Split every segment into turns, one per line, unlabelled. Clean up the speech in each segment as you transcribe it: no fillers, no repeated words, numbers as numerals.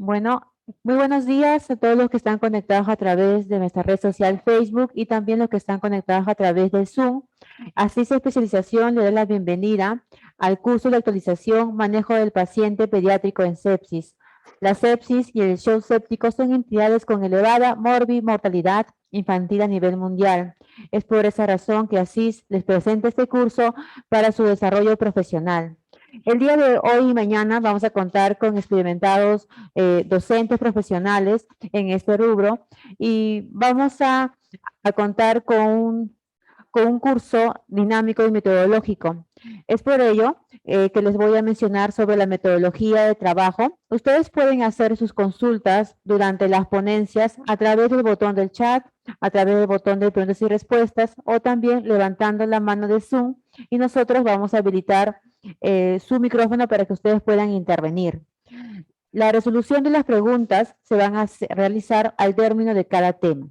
Bueno, muy buenos días a todos los que están conectados a través de nuestra red social Facebook y también los que están conectados a través del Zoom. Asís Especialización le da la bienvenida al curso de actualización Manejo del paciente pediátrico en sepsis. La sepsis y el shock séptico son entidades con elevada mortalidad infantil a nivel mundial. Es por esa razón que Asís les presenta este curso para su desarrollo profesional. El día de hoy y mañana vamos a contar con experimentados docentes profesionales en este rubro y vamos a contar con un curso dinámico y metodológico. Es por ello que les voy a mencionar sobre la metodología de trabajo. Ustedes pueden hacer sus consultas durante las ponencias a través del botón del chat, a través del botón de preguntas y respuestas o también levantando la mano de Zoom y nosotros vamos a habilitar su micrófono para que ustedes puedan intervenir. La resolución de las preguntas se van a realizar al término de cada tema.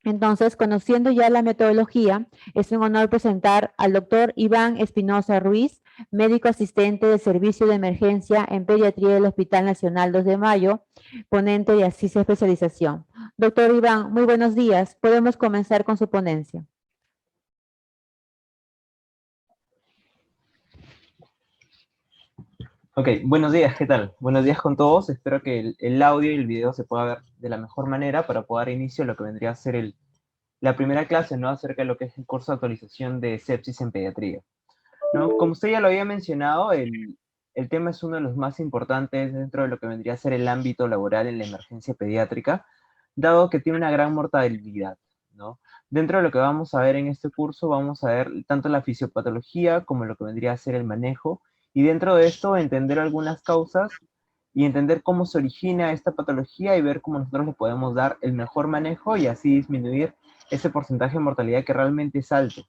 Entonces, conociendo ya la metodología, es un honor presentar al doctor Iván Espinosa Ruiz, médico asistente de servicio de emergencia en pediatría del Hospital Nacional 2 de Mayo, ponente de Asís Especialización. Doctor Iván, muy buenos días. Podemos comenzar con su ponencia.
Ok, buenos días, ¿qué tal? Buenos días con todos. Espero que el audio y el video se pueda ver de la mejor manera para poder dar inicio a lo que vendría a ser la primera clase, ¿no? Acerca de lo que es el curso de actualización de sepsis en pediatría, ¿no? Como usted ya lo había mencionado, el tema es uno de los más importantes dentro de lo que vendría a ser el ámbito laboral en la emergencia pediátrica, dado que tiene una gran mortalidad, ¿no? Dentro de lo que vamos a ver en este curso, vamos a ver tanto la fisiopatología como lo que vendría a ser el manejo, y dentro de esto entender algunas causas y entender cómo se origina esta patología y ver cómo nosotros le podemos dar el mejor manejo y así disminuir ese porcentaje de mortalidad que realmente es alto,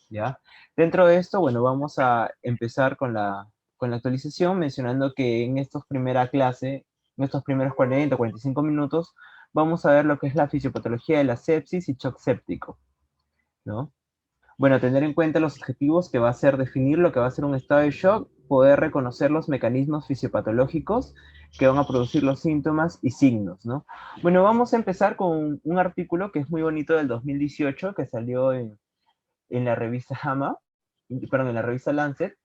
¿ya? Dentro de esto, bueno, vamos a empezar con la actualización mencionando que en esta primera clase, en estos primeros 40, 45 minutos, vamos a ver lo que es la fisiopatología de la sepsis y shock séptico, ¿no? Bueno, tener en cuenta los objetivos que va a ser definir lo que va a ser un estado de shock, poder reconocer los mecanismos fisiopatológicos que van a producir los síntomas y signos, ¿no? Bueno, vamos a empezar con un artículo que es muy bonito del 2018 que salió en la revista JAMA, perdón, en la revista Lancet.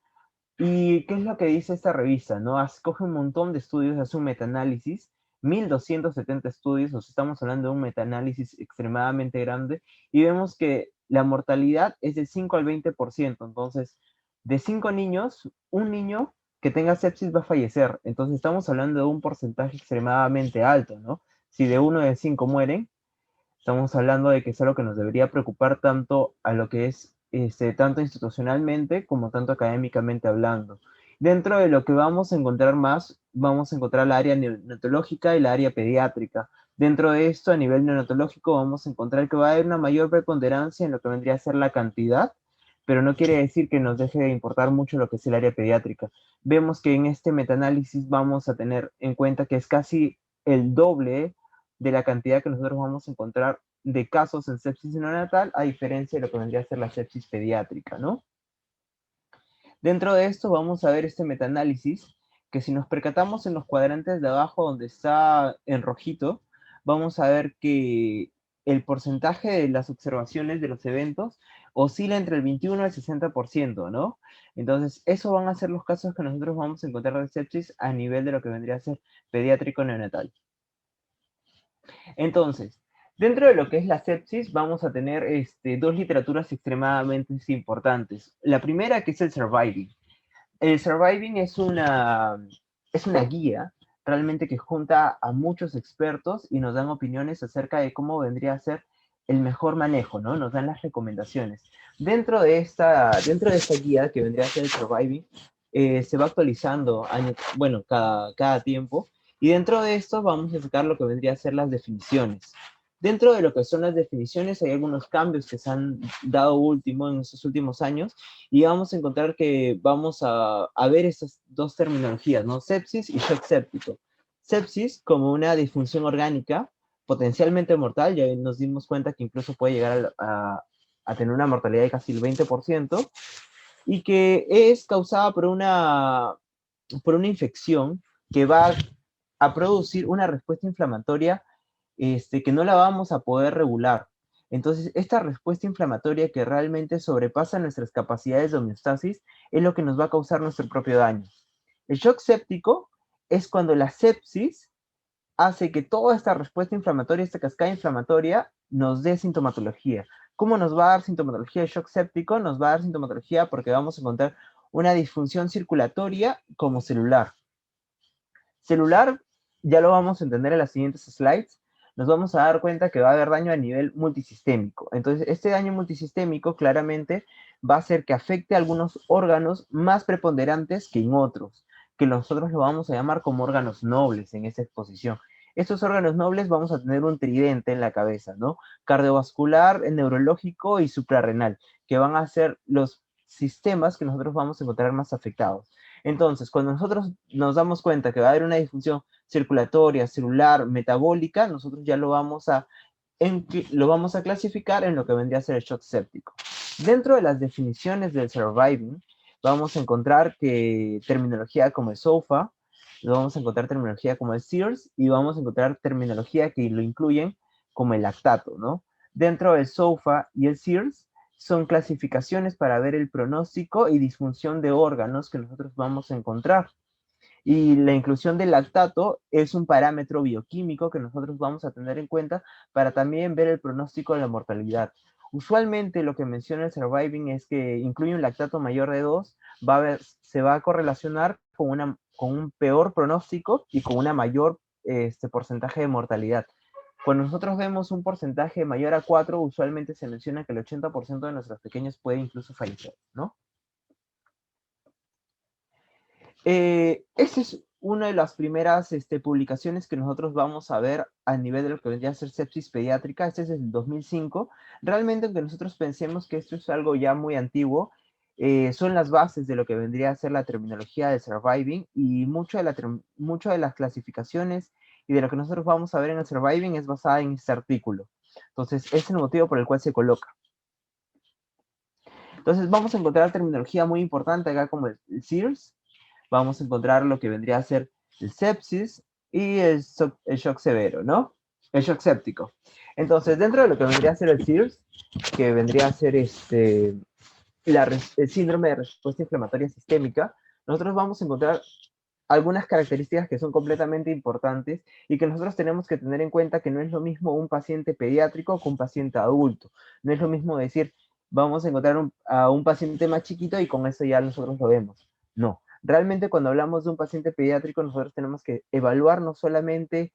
¿Y qué es lo que dice esta revista? ¿No? Coge un montón de estudios, hace un metaanálisis, 1270 estudios, o sea, estamos hablando de un metaanálisis extremadamente grande, y vemos que la mortalidad es del 5 al 20%. Entonces, de 5 niños, un niño que tenga sepsis va a fallecer. Entonces, estamos hablando de un porcentaje extremadamente alto, ¿no? Si de 1 de 5 mueren, estamos hablando de que es algo que nos debería preocupar tanto a lo que es tanto institucionalmente como tanto académicamente hablando. Dentro de lo que vamos a encontrar más, vamos a encontrar la área neonatológica y la área pediátrica. Dentro de esto, a nivel neonatológico, vamos a encontrar que va a haber una mayor preponderancia en lo que vendría a ser la cantidad, pero no quiere decir que nos deje de importar mucho lo que es el área pediátrica. Vemos que en este metaanálisis vamos a tener en cuenta que es casi el doble de la cantidad que nosotros vamos a encontrar de casos en sepsis neonatal, a diferencia de lo que vendría a ser la sepsis pediátrica, ¿no? Dentro de esto vamos a ver este metaanálisis, que si nos percatamos en los cuadrantes de abajo donde está en rojito, vamos a ver que el porcentaje de las observaciones de los eventos oscila entre el 21 y el 60%, ¿no? Entonces, esos van a ser los casos que nosotros vamos a encontrar de sepsis a nivel de lo que vendría a ser pediátrico neonatal. Entonces, dentro de lo que es la sepsis, vamos a tener dos literaturas extremadamente importantes. La primera, que es el Surviving. El Surviving es una guía realmente que junta a muchos expertos y nos dan opiniones acerca de cómo vendría a ser el mejor manejo, ¿no? Nos dan las recomendaciones. Dentro de esta guía que vendría a ser el Surviving, se va actualizando bueno, cada tiempo, y dentro de esto vamos a sacar lo que vendría a ser las definiciones. Dentro de lo que son las definiciones hay algunos cambios que se han dado en estos últimos años, y vamos a encontrar que vamos a ver estas dos terminologías, ¿no? Sepsis y shock séptico. Sepsis como una disfunción orgánica potencialmente mortal, ya nos dimos cuenta que incluso puede llegar a tener una mortalidad de casi el 20%, y que es causada por una infección que va a producir una respuesta inflamatoria que no la vamos a poder regular. Entonces, esta respuesta inflamatoria que realmente sobrepasa nuestras capacidades de homeostasis es lo que nos va a causar nuestro propio daño. El shock séptico es cuando la sepsis hace que toda esta respuesta inflamatoria, esta cascada inflamatoria, nos dé sintomatología. ¿Cómo nos va a dar sintomatología el shock séptico? Nos va a dar sintomatología porque vamos a encontrar una disfunción circulatoria como celular. Celular, ya lo vamos a entender en las siguientes slides, nos vamos a dar cuenta que va a haber daño a nivel multisistémico. Entonces, este daño multisistémico claramente va a hacer que afecte a algunos órganos más preponderantes que en otros, que nosotros lo vamos a llamar como órganos nobles en esta exposición. Estos órganos nobles vamos a tener un tridente en la cabeza, ¿no? Cardiovascular, neurológico y suprarrenal, que van a ser los sistemas que nosotros vamos a encontrar más afectados. Entonces, cuando nosotros nos damos cuenta que va a haber una disfunción circulatoria, celular, metabólica, nosotros ya lo vamos a clasificar en lo que vendría a ser el shock séptico. Dentro de las definiciones del surviving, vamos a encontrar que terminología como el SOFA, vamos a encontrar terminología como el SEERS y vamos a encontrar terminología que lo incluyen como el lactato, ¿no? Dentro del SOFA y el SEERS son clasificaciones para ver el pronóstico y disfunción de órganos que nosotros vamos a encontrar. Y la inclusión del lactato es un parámetro bioquímico que nosotros vamos a tener en cuenta para también ver el pronóstico de la mortalidad. Usualmente lo que menciona el surviving es que incluye un lactato mayor de 2, se va a correlacionar con un peor pronóstico y con una mayor porcentaje de mortalidad. Cuando nosotros vemos un porcentaje mayor a 4, usualmente se menciona que el 80% de nuestros pequeños puede incluso fallecer, ¿no? Esta es una de las primeras publicaciones que nosotros vamos a ver a nivel de lo que vendría a ser sepsis pediátrica. Este es del 2005. Realmente, aunque nosotros pensemos que esto es algo ya muy antiguo, son las bases de lo que vendría a ser la terminología de surviving y mucho de las clasificaciones y de lo que nosotros vamos a ver en el surviving es basada en este artículo. Entonces, es el motivo por el cual se coloca. Entonces, vamos a encontrar terminología muy importante acá como el SEERS. Vamos a encontrar lo que vendría a ser el sepsis y el shock severo, ¿no? El shock séptico. Entonces, dentro de lo que vendría a ser el SEERS, que vendría a ser el síndrome de respuesta inflamatoria sistémica, nosotros vamos a encontrar algunas características que son completamente importantes y que nosotros tenemos que tener en cuenta que no es lo mismo un paciente pediátrico que un paciente adulto. No es lo mismo decir, vamos a encontrar a un paciente más chiquito y con eso ya nosotros lo vemos. No, realmente cuando hablamos de un paciente pediátrico nosotros tenemos que evaluar no solamente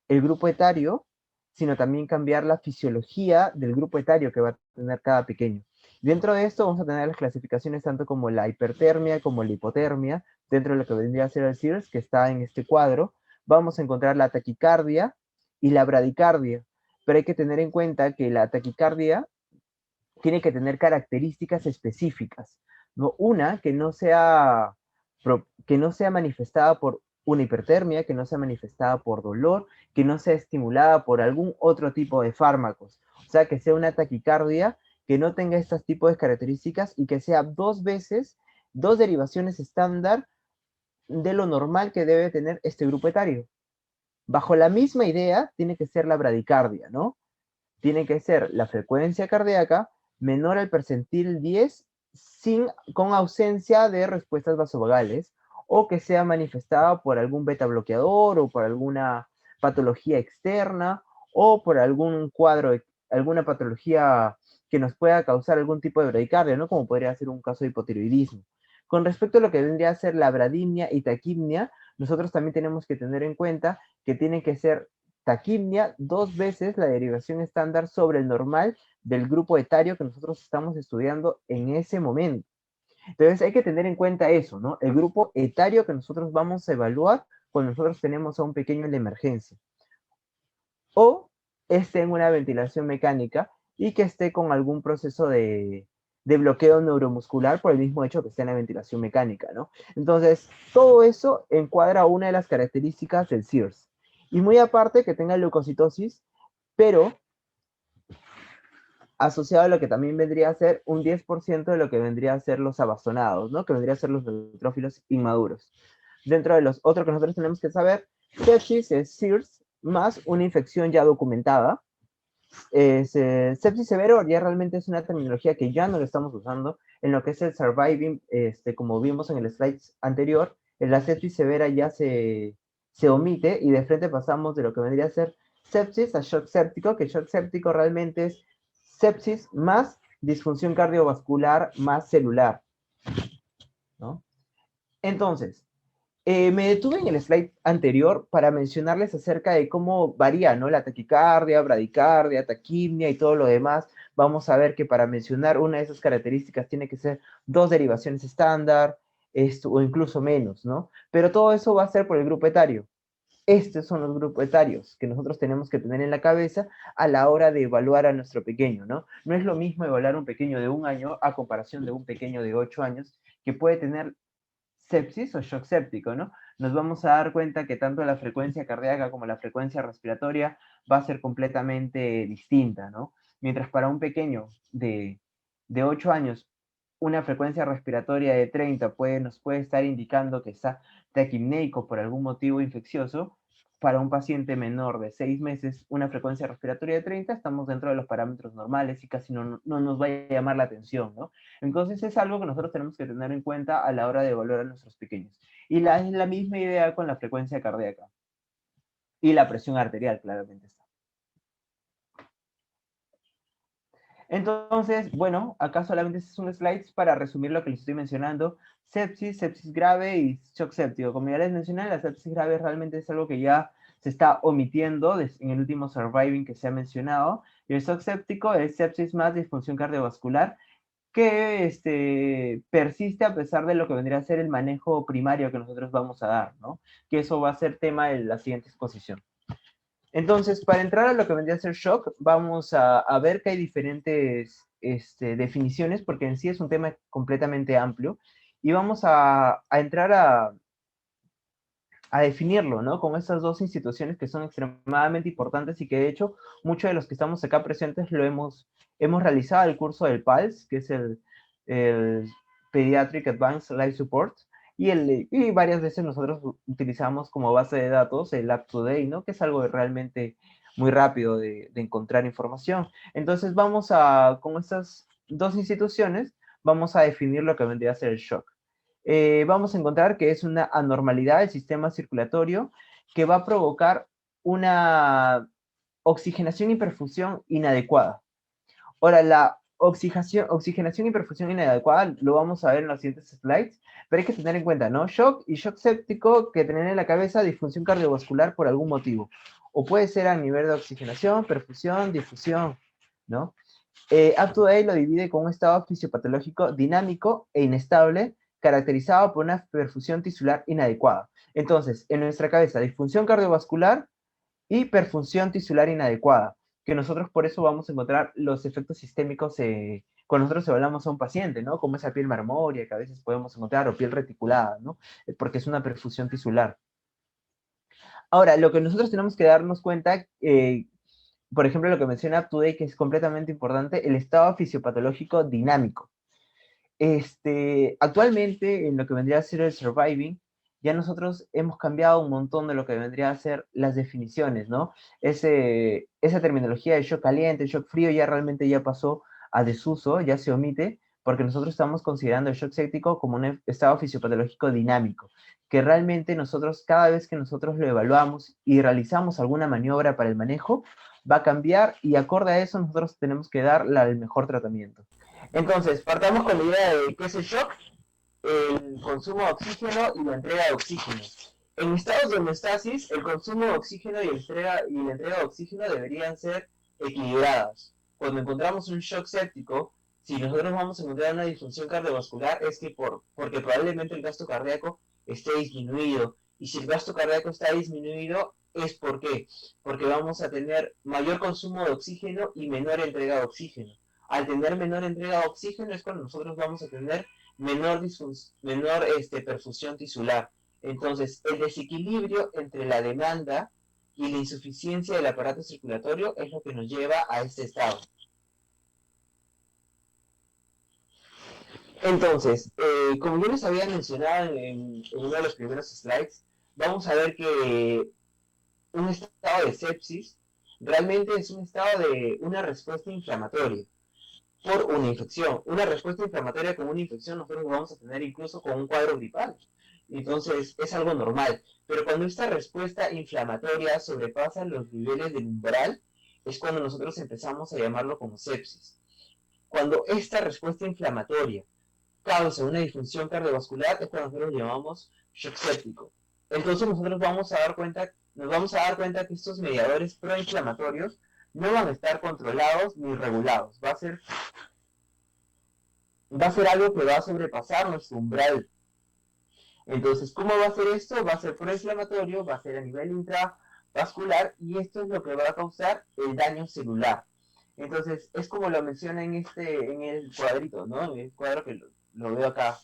el grupo etario, sino también cambiar la fisiología del grupo etario que va a tener cada pequeño. Dentro de esto vamos a tener las clasificaciones tanto como la hipertermia como la hipotermia, dentro de lo que vendría a ser el SEERS, que está en este cuadro. Vamos a encontrar la taquicardia y la bradicardia, pero hay que tener en cuenta que la taquicardia tiene que tener características específicas, ¿no? Una, que no sea manifestada por una hipertermia, que no sea manifestada por dolor, que no sea estimulada por algún otro tipo de fármacos. O sea, que sea una taquicardia que no tenga estos tipos de características y que sea dos derivaciones estándar de lo normal que debe tener este grupo etario. Bajo la misma idea, tiene que ser la bradicardia, ¿no? Tiene que ser la frecuencia cardíaca menor al percentil 10 con ausencia de respuestas vasovagales o que sea manifestada por algún beta bloqueador o por alguna patología externa o por algún cuadro, alguna patología que nos pueda causar algún tipo de bradicardia, ¿no? Como podría ser un caso de hipotiroidismo. Con respecto a lo que vendría a ser la bradimia y taquimnia, nosotros también tenemos que tener en cuenta que tiene que ser taquimia 2 veces la derivación estándar sobre el normal del grupo etario que nosotros estamos estudiando en ese momento. Entonces hay que tener en cuenta eso, ¿no? El grupo etario que nosotros vamos a evaluar cuando nosotros tenemos a un pequeño en la emergencia. O esté en una ventilación mecánica y que esté con algún proceso de bloqueo neuromuscular por el mismo hecho que esté en la ventilación mecánica, ¿no? Entonces, todo eso encuadra una de las características del SEERS. Y muy aparte que tenga leucocitosis, pero asociado a lo que también vendría a ser un 10% de lo que vendría a ser los abastonados, ¿no? Que vendría a ser los neutrófilos inmaduros. Dentro de los otros que nosotros tenemos que saber Sepsis es SIRS más una infección ya documentada. Sepsis severo ya realmente es una terminología que ya no lo estamos usando en lo que es el surviving, como vimos en el slide anterior, en la sepsis severa ya se omite y de frente pasamos de lo que vendría a ser sepsis a shock séptico, que shock séptico realmente es sepsis más disfunción cardiovascular más celular, ¿no? Entonces, me detuve en el slide anterior para mencionarles acerca de cómo varía, ¿no? La taquicardia, bradicardia, taquimia y todo lo demás. Vamos a ver que para mencionar una de esas características tiene que ser 2 derivaciones estándar, o incluso menos, ¿no? Pero todo eso va a ser por el grupo etario. Estos son los grupos etarios que nosotros tenemos que tener en la cabeza a la hora de evaluar a nuestro pequeño, ¿no? No es lo mismo evaluar un pequeño de 1 año a comparación de un pequeño de 8 años que puede tener sepsis o shock séptico, ¿no? Nos vamos a dar cuenta que tanto la frecuencia cardíaca como la frecuencia respiratoria va a ser completamente distinta, ¿no? Mientras para un pequeño de 8 años, una frecuencia respiratoria de 30 nos puede estar indicando que está taquimneico por algún motivo infeccioso, para un paciente menor de 6 meses, una frecuencia respiratoria de 30, estamos dentro de los parámetros normales y casi no nos va a llamar la atención, ¿no? Entonces es algo que nosotros tenemos que tener en cuenta a la hora de evaluar a nuestros pequeños. Y es la misma idea con la frecuencia cardíaca y la presión arterial, claramente está. Entonces, bueno, acá solamente es un slide para resumir lo que les estoy mencionando. Sepsis, sepsis grave y shock séptico. Como ya les mencioné, la sepsis grave realmente es algo que ya se está omitiendo en el último surviving que se ha mencionado. Y el shock séptico es sepsis más disfunción cardiovascular que persiste a pesar de lo que vendría a ser el manejo primario que nosotros vamos a dar, ¿no? Que eso va a ser tema de la siguiente exposición. Entonces, para entrar a lo que vendría a ser shock, vamos a ver que hay diferentes definiciones, porque en sí es un tema completamente amplio, y vamos a entrar a definirlo, ¿no? Con estas dos instituciones que son extremadamente importantes y que de hecho muchos de los que estamos acá presentes lo hemos realizado el curso del PALS, que es el Pediatric Advanced Life Support, y varias veces nosotros utilizamos como base de datos el UpToDate, ¿no? Que es algo realmente muy rápido de encontrar información. Entonces con estas dos instituciones, vamos a definir lo que vendría a ser el shock. Vamos a encontrar que es una anormalidad del sistema circulatorio que va a provocar una oxigenación y perfusión inadecuada. Ahora, la oxigenación y perfusión inadecuada lo vamos a ver en los siguientes slides, pero hay que tener en cuenta, ¿no? Shock y shock séptico que tener en la cabeza disfunción cardiovascular por algún motivo. O puede ser a nivel de oxigenación, perfusión, difusión, ¿no? UpToDate lo divide con un estado fisiopatológico dinámico e inestable, caracterizado por una perfusión tisular inadecuada. Entonces, en nuestra cabeza, disfunción cardiovascular y perfusión tisular inadecuada, que nosotros por eso vamos a encontrar los efectos sistémicos cuando nosotros evaluamos a un paciente, ¿no? Como esa piel marmórea que a veces podemos encontrar, o piel reticulada, ¿no? Porque es una perfusión tisular. Ahora, lo que nosotros tenemos que darnos cuenta, por ejemplo, lo que menciona UpToDate, que es completamente importante, el estado fisiopatológico dinámico. Actualmente, en lo que vendría a ser el surviving, ya nosotros hemos cambiado un montón de lo que vendría a ser las definiciones, ¿no? Esa terminología de shock caliente, shock frío, ya realmente ya pasó a desuso, ya se omite, porque nosotros estamos considerando el shock séptico como un estado fisiopatológico dinámico, que realmente nosotros, cada vez que nosotros lo evaluamos y realizamos alguna maniobra para el manejo, va a cambiar y acorde a eso nosotros tenemos que dar el mejor tratamiento. Entonces, partamos con la idea de qué es el shock, el consumo de oxígeno y la entrega de oxígeno. En estados de homeostasis, el consumo de oxígeno y la entrega de oxígeno deberían ser equilibradas. Cuando encontramos un shock séptico, si nosotros vamos a encontrar una disfunción cardiovascular, es que porque probablemente el gasto cardíaco esté disminuido. Y si el gasto cardíaco está disminuido, ¿es por qué? Porque vamos a tener mayor consumo de oxígeno y menor entrega de oxígeno. Al tener menor entrega de oxígeno es cuando nosotros vamos a tener menor perfusión tisular. Entonces, el desequilibrio entre la demanda y la insuficiencia del aparato circulatorio es lo que nos lleva a este estado. Entonces, como yo les había mencionado en uno de los primeros slides, vamos a ver que
un estado de sepsis realmente es un estado de una respuesta inflamatoria por una infección. Una respuesta inflamatoria con una infección nosotros lo vamos a tener incluso con un cuadro gripal. Entonces es algo normal. Pero cuando esta respuesta inflamatoria sobrepasa los niveles del umbral, es cuando nosotros empezamos a llamarlo como sepsis. Cuando esta respuesta inflamatoria causa una disfunción cardiovascular, es cuando nosotros llamamos shock séptico. Entonces nosotros nos vamos a dar cuenta que estos mediadores proinflamatorios no van a estar controlados ni regulados. Va a ser algo que va a sobrepasar nuestro umbral. Entonces, ¿cómo va a ser esto? Va a ser proinflamatorio, va a ser a nivel intravascular y esto es lo que va a causar el daño celular. Entonces, es como lo menciona en el cuadrito, ¿no? En el cuadro que lo veo acá.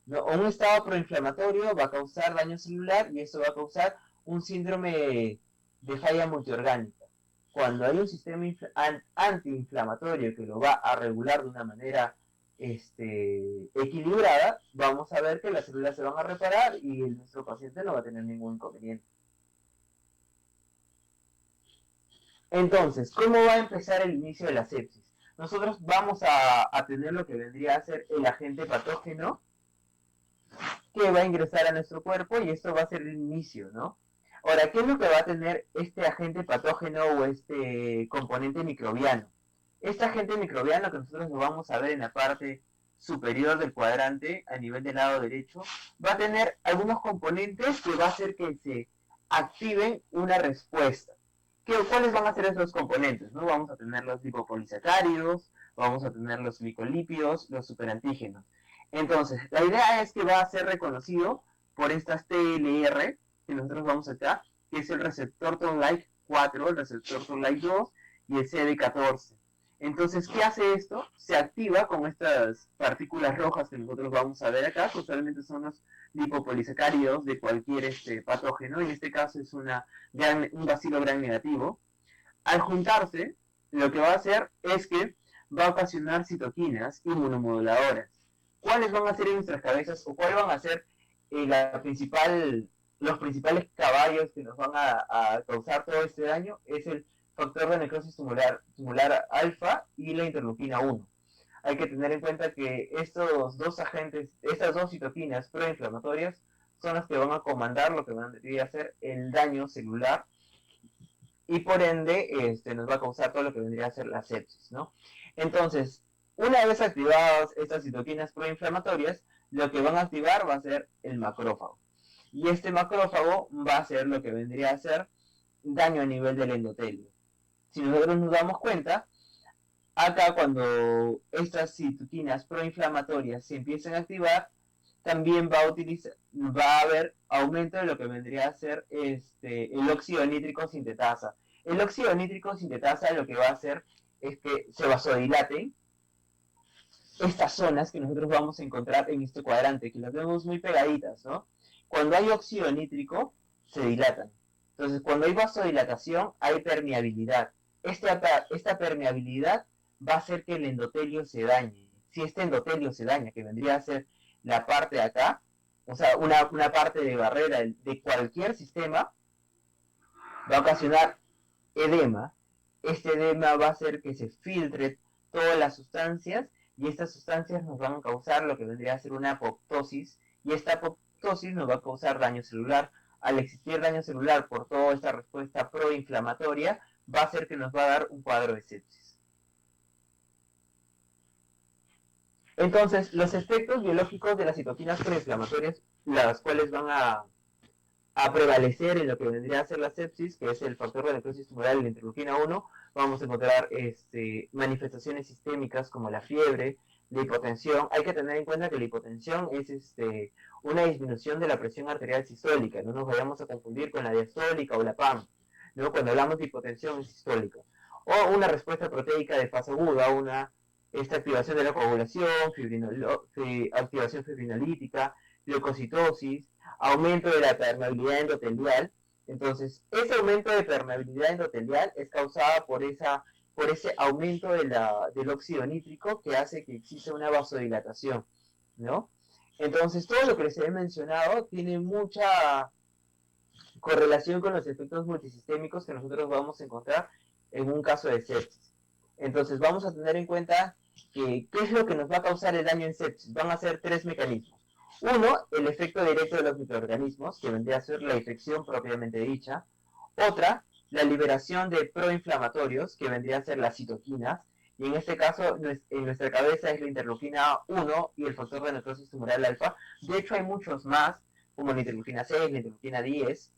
¿No? Un estado proinflamatorio va a causar daño celular y eso va a causar un síndrome de falla multiorgánica. Cuando hay un sistema antiinflamatorio que lo va a regular de una manera equilibrada, vamos a ver que las células se van a reparar y nuestro paciente no va a tener ningún inconveniente. Entonces, ¿cómo va a empezar el inicio de la sepsis? Nosotros vamos a tener lo que vendría a ser el agente patógeno que va a ingresar a nuestro cuerpo y esto va a ser el inicio, ¿no? Ahora, ¿qué es lo que va a tener este agente patógeno o este componente microbiano? Este agente microbiano que nosotros lo vamos a ver en la parte superior del cuadrante, a nivel del lado derecho, va a tener algunos componentes que va a hacer que se activen una respuesta. ¿Cuáles van a ser esos componentes? ¿No? Vamos a tener los lipopolisacáridos, vamos a tener los glicolípidos, los superantígenos. Entonces, la idea es que va a ser reconocido por estas TLR, que nosotros vamos acá, que es el receptor Toll-like 4, el receptor Toll-like 2 y el CD14. Entonces, ¿qué hace esto? Se activa con estas partículas rojas que nosotros vamos a ver acá, que usualmente son los lipopolisacáridos de cualquier patógeno, en este caso es un bacilo gram negativo. Al juntarse, lo que va a hacer es que va a ocasionar citoquinas inmunomoduladoras. ¿Cuáles van a ser en nuestras cabezas o cuáles van a ser los principales caballos que nos van a causar todo este daño? Es el factor de necrosis tumoral alfa y la interleuquina 1. Hay que tener en cuenta que estos dos agentes, estas dos citoquinas proinflamatorias, son las que van a comandar lo que vendría a ser el daño celular y por ende nos va a causar todo lo que vendría a ser la sepsis, ¿no? Entonces, una vez activadas estas citoquinas proinflamatorias, lo que van a activar va a ser el macrófago. Y este macrófago va a hacer lo que vendría a ser daño a nivel del endotelio. Si nosotros nos damos cuenta, acá cuando estas citoquinas proinflamatorias se empiezan a activar, también va a haber aumento de lo que vendría a ser el óxido nítrico sintetasa. El óxido nítrico sintetasa lo que va a hacer es que se vasodilaten estas zonas que nosotros vamos a encontrar en este cuadrante, que las vemos muy pegaditas, ¿no? Cuando hay óxido nítrico, se dilatan. Entonces, cuando hay vasodilatación, hay permeabilidad. Esta permeabilidad va a hacer que el endotelio se dañe. Si este endotelio se daña, que vendría a ser la parte de acá, o sea, una parte de barrera de cualquier sistema, va a ocasionar edema. Este edema va a hacer que se filtre todas las sustancias y estas sustancias nos van a causar lo que vendría a ser una apoptosis y esta apoptosis nos va a causar daño celular. Al existir daño celular por toda esta respuesta proinflamatoria, va a hacer que nos va a dar un cuadro de sepsis. Entonces, los efectos biológicos de las citoquinas proinflamatorias, las cuales van a prevalecer en lo que vendría a ser la sepsis, que es el factor de necrosis tumoral y la interleuquina 1, vamos a encontrar manifestaciones sistémicas como la fiebre, la hipotensión. Hay que tener en cuenta que la hipotensión es una disminución de la presión arterial sistólica, no nos vayamos a confundir con la diastólica o la PAM, ¿no? Cuando hablamos de hipotensión es sistólica. O una respuesta proteica de fase aguda, esta activación de la coagulación, activación fibrinolítica, leucocitosis, aumento de la permeabilidad endotelial. Entonces, ese aumento de permeabilidad endotelial es causada por ese aumento del óxido nítrico que hace que exista una vasodilatación, ¿no? Entonces, todo lo que les he mencionado tiene mucha correlación con los efectos multisistémicos que nosotros vamos a encontrar en un caso de sepsis. Entonces vamos a tener en cuenta que qué es lo que nos va a causar el daño en sepsis. Van a ser tres mecanismos. Uno, el efecto directo de los microorganismos, que vendría a ser la infección propiamente dicha. Otra, la liberación de proinflamatorios, que vendrían a ser las citoquinas. Y en este caso, en nuestra cabeza es la interleuquina 1 y el factor de necrosis tumoral alfa. De hecho, hay muchos más, como la interleuquina 6, la interleuquina 10,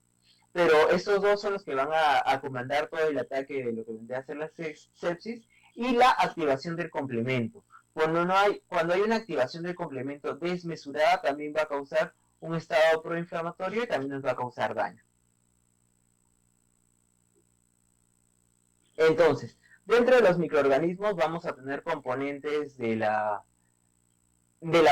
pero estos dos son los que van a comandar todo el ataque de lo que vendría a ser la sepsis y la activación del complemento. Cuando hay una activación del complemento desmesurada, también va a causar un estado proinflamatorio y también nos va a causar daño. Entonces, dentro de los microorganismos vamos a tener componentes de la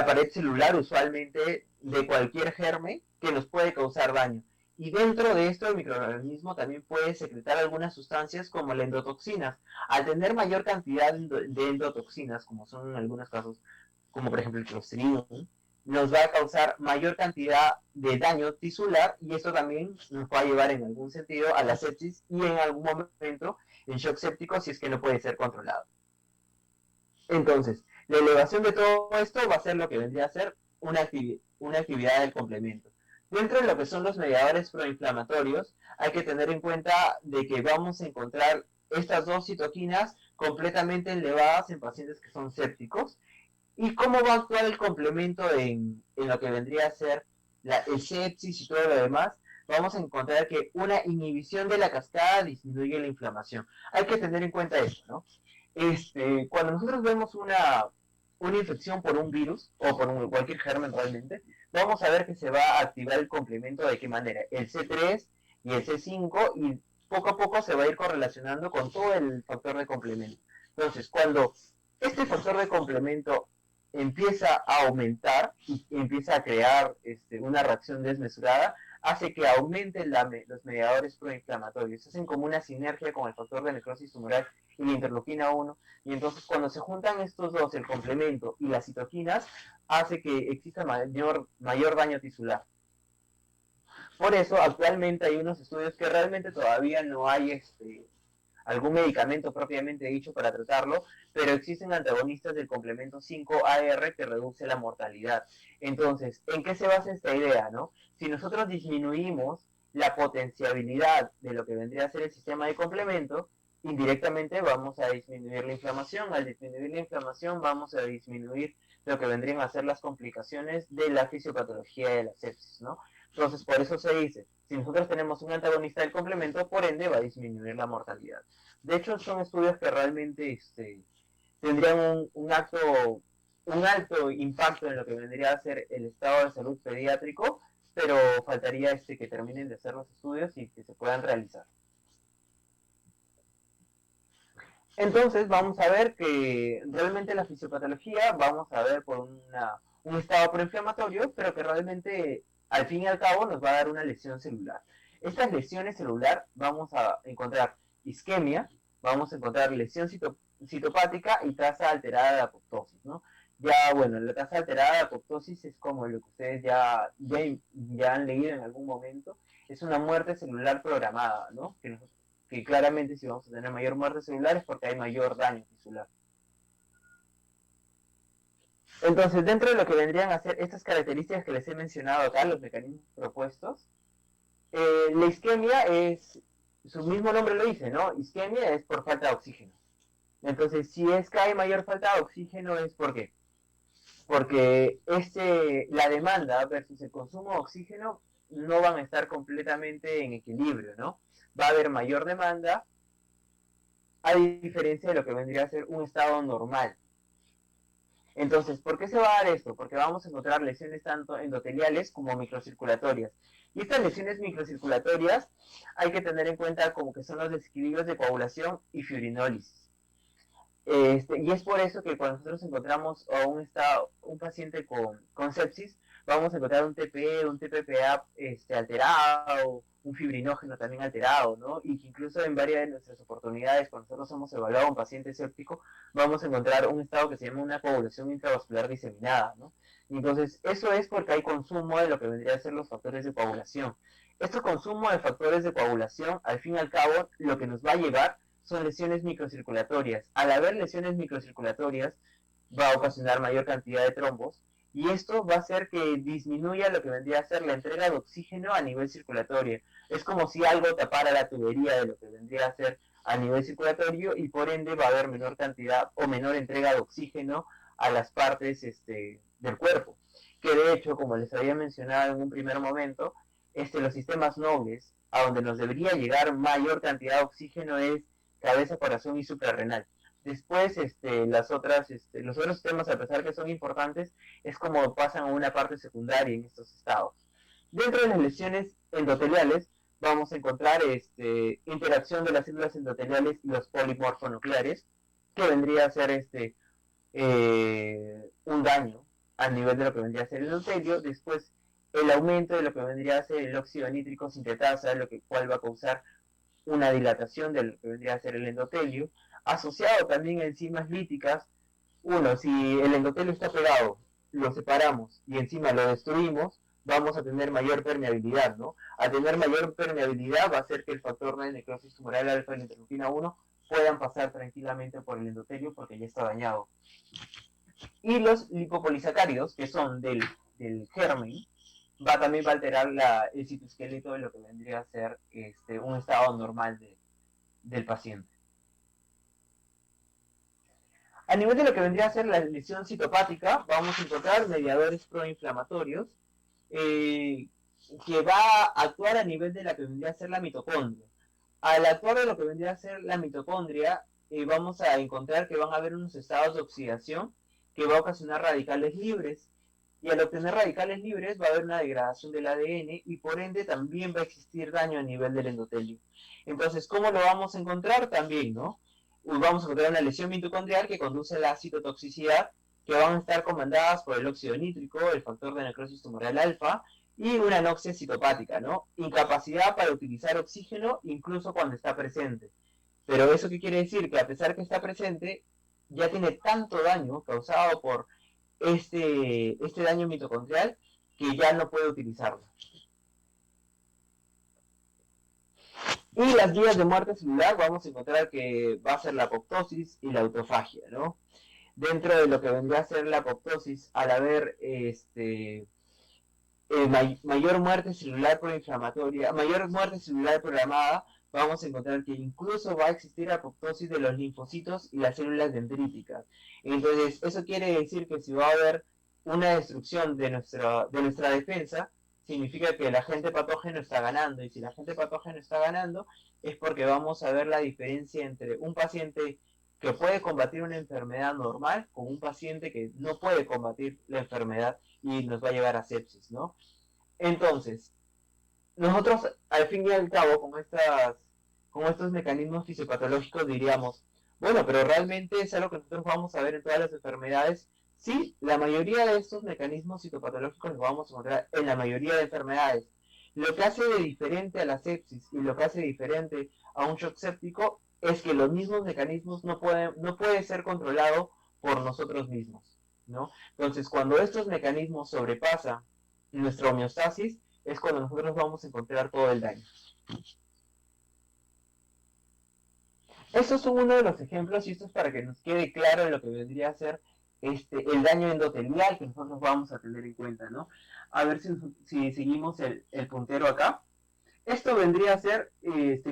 pared celular, usualmente de cualquier germen que nos puede causar daño. Y dentro de esto el microorganismo también puede secretar algunas sustancias como la endotoxinas. Al tener mayor cantidad de endotoxinas, como son en algunos casos, como por ejemplo el Clostridium, nos va a causar mayor cantidad de daño tisular y eso también nos va a llevar en algún sentido a la sepsis y en algún momento en shock séptico si es que no puede ser controlado. Entonces, la elevación de todo esto va a ser lo que vendría a ser una actividad del complemento. Dentro de lo que son los mediadores proinflamatorios, hay que tener en cuenta de que vamos a encontrar estas dos citoquinas completamente elevadas en pacientes que son sépticos. ¿Y cómo va a actuar el complemento en lo que vendría a ser el sepsis y todo lo demás? Vamos a encontrar que una inhibición de la cascada disminuye la inflamación. Hay que tener en cuenta esto, ¿no? Cuando nosotros vemos una infección por un virus o por cualquier germen realmente, vamos a ver que se va a activar el complemento de qué manera, el C3 y el C5 y poco a poco se va a ir correlacionando con todo el factor de complemento. Entonces, cuando este factor de complemento empieza a aumentar y empieza a crear una reacción desmesurada, hace que aumenten los mediadores proinflamatorios, hacen como una sinergia con el factor de necrosis tumoral y la interleuquina 1, y entonces cuando se juntan estos dos, el complemento y las citoquinas, hace que exista mayor daño tisular. Por eso actualmente hay unos estudios que realmente todavía no hay algún medicamento propiamente dicho para tratarlo, pero existen antagonistas del complemento 5-AR que reduce la mortalidad. Entonces, ¿en qué se basa esta idea, no? Si nosotros disminuimos la potenciabilidad de lo que vendría a ser el sistema de complemento, indirectamente vamos a disminuir la inflamación. Al disminuir la inflamación vamos a disminuir lo que vendrían a ser las complicaciones de la fisiopatología de la sepsis, ¿no? Entonces, por eso se dice, si nosotros tenemos un antagonista del complemento, por ende va a disminuir la mortalidad. De hecho, son estudios que realmente tendrían un alto impacto en lo que vendría a ser el estado de salud pediátrico, pero faltaría que terminen de hacer los estudios y que se puedan realizar. Entonces vamos a ver que realmente la fisiopatología, vamos a ver por un estado proinflamatorio, pero que realmente al fin y al cabo nos va a dar una lesión celular. Estas lesiones celular vamos a encontrar isquemia, vamos a encontrar lesión citopática y tasa alterada de apoptosis, ¿no? Ya, bueno, la tasa alterada de apoptosis es como lo que ustedes ya han leído en algún momento, es una muerte celular programada, ¿no? Que claramente si vamos a tener mayor muerte celular es porque hay mayor daño tisular. Entonces, dentro de lo que vendrían a ser estas características que les he mencionado acá, los mecanismos propuestos, la isquemia es, su mismo nombre lo dice, ¿no? Isquemia es por falta de oxígeno. Entonces, si es que hay mayor falta de oxígeno, ¿es por qué? Porque la demanda versus el consumo de oxígeno no van a estar completamente en equilibrio, ¿no? Va a haber mayor demanda, a diferencia de lo que vendría a ser un estado normal. Entonces, ¿por qué se va a dar esto? Porque vamos a encontrar lesiones tanto endoteliales como microcirculatorias. Y estas lesiones microcirculatorias hay que tener en cuenta como que son los desequilibrios de coagulación y fibrinólisis. Y es por eso que cuando nosotros encontramos a un paciente con sepsis, vamos a encontrar un TP, un TPPA alterado, un fibrinógeno también alterado, ¿no? Y que incluso en varias de nuestras oportunidades, cuando nosotros hemos evaluado a un paciente séptico, vamos a encontrar un estado que se llama una coagulación intravascular diseminada, ¿no? Entonces, eso es porque hay consumo de lo que vendría a ser los factores de coagulación. Este consumo de factores de coagulación, al fin y al cabo, lo que nos va a llevar son lesiones microcirculatorias. Al haber lesiones microcirculatorias, va a ocasionar mayor cantidad de trombos, y esto va a hacer que disminuya lo que vendría a ser la entrega de oxígeno a nivel circulatorio. Es como si algo tapara la tubería de lo que vendría a ser a nivel circulatorio, y por ende va a haber menor cantidad o menor entrega de oxígeno a las partes del cuerpo. Que de hecho, como les había mencionado en un primer momento, los sistemas nobles, a donde nos debería llegar mayor cantidad de oxígeno, es cabeza, corazón y suprarrenal. Después, los otros sistemas, a pesar que son importantes, es como pasan a una parte secundaria en estos estados. Dentro de las lesiones endoteliales, vamos a encontrar interacción de las células endoteliales y los polimorfonucleares, que vendría a ser un daño a nivel de lo que vendría a ser el endotelio. Después, el aumento de lo que vendría a ser el óxido nítrico sintetasa, lo cual va a causar una dilatación de lo que vendría a ser el endotelio, asociado también a enzimas líticas. Uno, si el endotelio está pegado, lo separamos y encima lo destruimos, vamos a tener mayor permeabilidad, ¿no? A tener mayor permeabilidad va a hacer que el factor de necrosis tumoral alfa y la interleuquina 1 puedan pasar tranquilamente por el endotelio porque ya está dañado. Y los lipopolisacáridos, que son del germen, también va a alterar el citoesqueleto de lo que vendría a ser un estado normal del paciente. A nivel de lo que vendría a ser la lesión citopática, vamos a encontrar mediadores proinflamatorios que va a actuar a nivel de la que vendría a ser la mitocondria. Al actuar de lo que vendría a ser la mitocondria, vamos a encontrar que van a haber unos estados de oxidación que va a ocasionar radicales libres. Y al obtener radicales libres va a haber una degradación del ADN y por ende también va a existir daño a nivel del endotelio. Entonces, ¿cómo lo vamos a encontrar? También, ¿no? Vamos a encontrar una lesión mitocondrial que conduce a la citotoxicidad, que van a estar comandadas por el óxido nítrico, el factor de necrosis tumoral alfa y una anoxia citopática, ¿no? Incapacidad para utilizar oxígeno incluso cuando está presente. Pero ¿eso qué quiere decir? Que a pesar que está presente, ya tiene tanto daño causado por este daño mitocondrial que ya no puede utilizarlo. Y las vías de muerte celular vamos a encontrar que va a ser la apoptosis y la autofagia, ¿no? Dentro de lo que vendrá a ser la apoptosis, al haber mayor muerte celular proinflamatoria, mayor muerte celular programada, vamos a encontrar que incluso va a existir apoptosis de los linfocitos y las células dendríticas. Entonces, eso quiere decir que si va a haber una destrucción de nuestra defensa, significa que el agente patógeno está ganando, y si el agente patógeno está ganando, es porque vamos a ver la diferencia entre un paciente que puede combatir una enfermedad normal con un paciente que no puede combatir la enfermedad y nos va a llevar a sepsis, ¿no? Entonces, nosotros, al fin y al cabo, con estos mecanismos fisiopatológicos diríamos, bueno, pero realmente es algo que nosotros vamos a ver en todas las enfermedades. Sí, la mayoría de estos mecanismos citopatológicos los vamos a encontrar en la mayoría de enfermedades. Lo que hace de diferente a la sepsis y lo que hace diferente a un shock séptico es que los mismos mecanismos no pueden ser controlados por nosotros mismos, ¿no? Entonces, cuando estos mecanismos sobrepasan nuestra homeostasis, es cuando nosotros vamos a encontrar todo el daño. Estos son uno de los ejemplos, y esto es para que nos quede claro lo que vendría a ser el daño endotelial que nosotros vamos a tener en cuenta, ¿no? A ver si seguimos el puntero acá. Esto vendría a ser